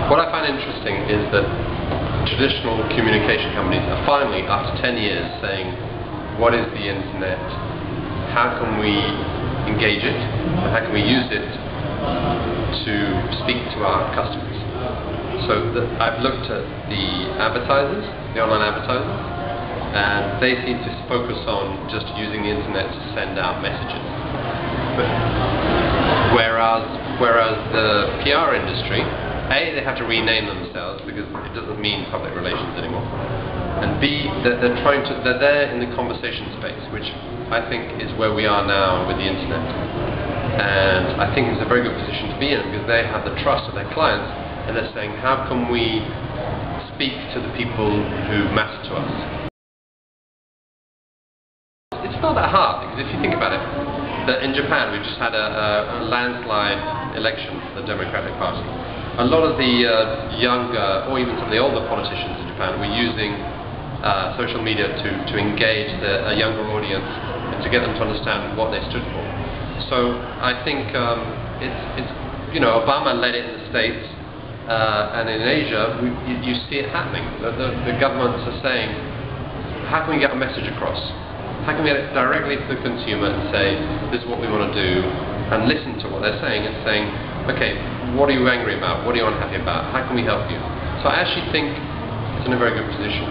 What I find interesting is that traditional communication companies are finally, after 10 years, saying, what is the internet? How can we engage it? And how can we use it to speak to our customers? So I've looked at the advertisers, the online advertisers, and they seem to focus on just using the internet to send out messages. Whereas the PR industry, A, they have to rename themselves because it doesn't mean public relations anymore, and B, they're there in the conversation space, which I think is where we are now with the internet. And I think it's a very good position to be in because they have the trust of their clients, and they're saying, how can we speak to the people who matter to us? It's not that hard, because if you think about it, that in Japan we've just had a landslide election for the Democratic Party. A lot of the younger, or even some of the older politicians in Japan were using social media to engage a younger audience and to get them to understand what they stood for. So I think it's Obama led it in the States, and in Asia you see it happening. The governments are saying, how can we get a message across? How can we get it directly to the consumer and say, this is what we want to do, and listen to what they're saying and saying, okay, what are you angry about? What are you unhappy about? How can we help you? So I actually think it's in a very good position.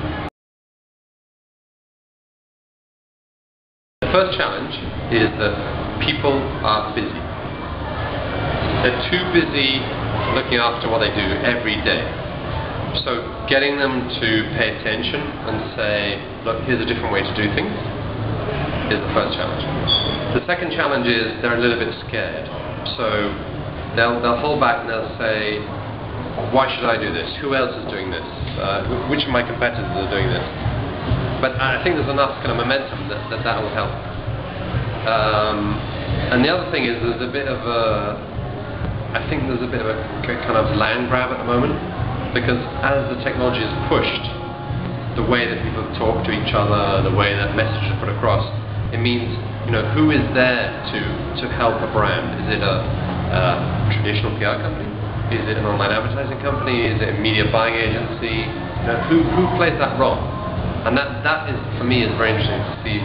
The first challenge is that people are busy. They're too busy looking after what they do every day. So getting them to pay attention and say, look, here's a different way to do things, is the first challenge. The second challenge is they're a little bit scared. So they'll hold back and they'll say, why should I do this? Who else is doing this? Which of my competitors are doing this? But I think there's enough kind of momentum that will help. And the other thing is there's a bit of a kind of land grab at the moment, because as the technology is pushed, the way that people talk to each other, the way that messages are put across, it means, who is there to help a brand? Is it a traditional PR company? Is it an online advertising company? Is it a media buying agency? Who plays that role? And that is, for me, is very interesting to see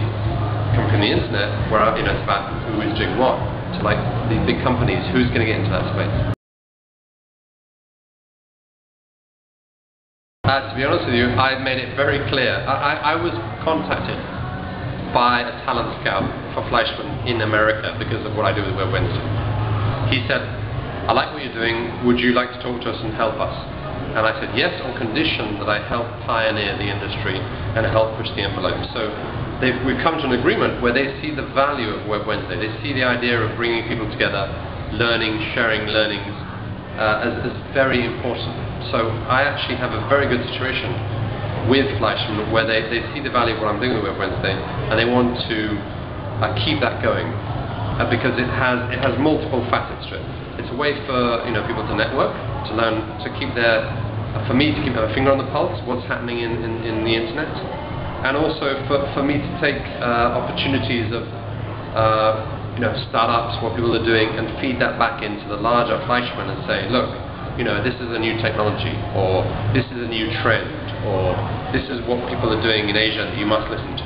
coming from the internet, where it's about who is doing what. To like these big companies, who's going to get into that space? To be honest with you, I've made it very clear. I was contacted by a talent scout for Fleischmann in America because of what I do with Web Wednesday. He said, I like what you're doing, would you like to talk to us and help us? And I said yes, on condition that I help pioneer the industry and help push the envelope. So we've come to an agreement where they see the value of Web Wednesday. They see the idea of bringing people together, learning, sharing learnings as very important. So I actually have a very good situation with Fleischmann where they see the value of what I'm doing with Web Wednesday, and they want to keep that going because it has multiple facets to it. It's a way for people to network, to learn, to keep for me to keep a finger on the pulse, what's happening in the internet, and also for me to take opportunities of startups, what people are doing, and feed that back into the larger Fleischmann and say, look, this is a new technology, or this is a new trend, or this is what people are doing in Asia that you must listen to.